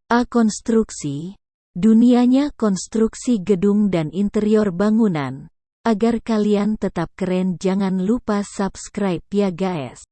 Konstruksi, dunianya konstruksi gedung dan interior bangunan. Agar kalian tetap keren, jangan lupa subscribe ya guys.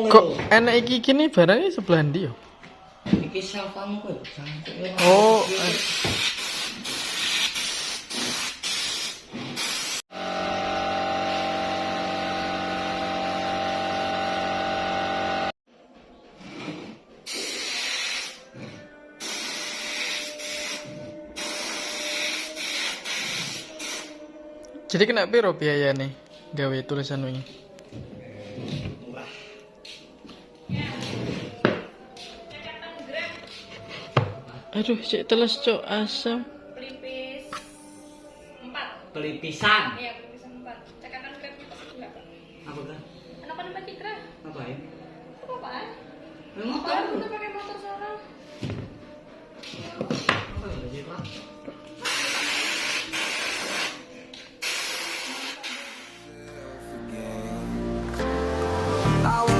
Kok enak iki gini barangnya sebelah ndi yo? Iki sampang kowe, Oh. Jadi kena piro biayane gawe tulisan wingi? Aduh, cek teles cok asam. Pelipis 4. pelipisan. Iya, pelipisan 4. Cekatan grab kita juga. Apa kan? Kenapa nama Citra? Apa ya? Apa? Memang Apa tahu. kita pakai motor seorang? Apa ya, Citra? I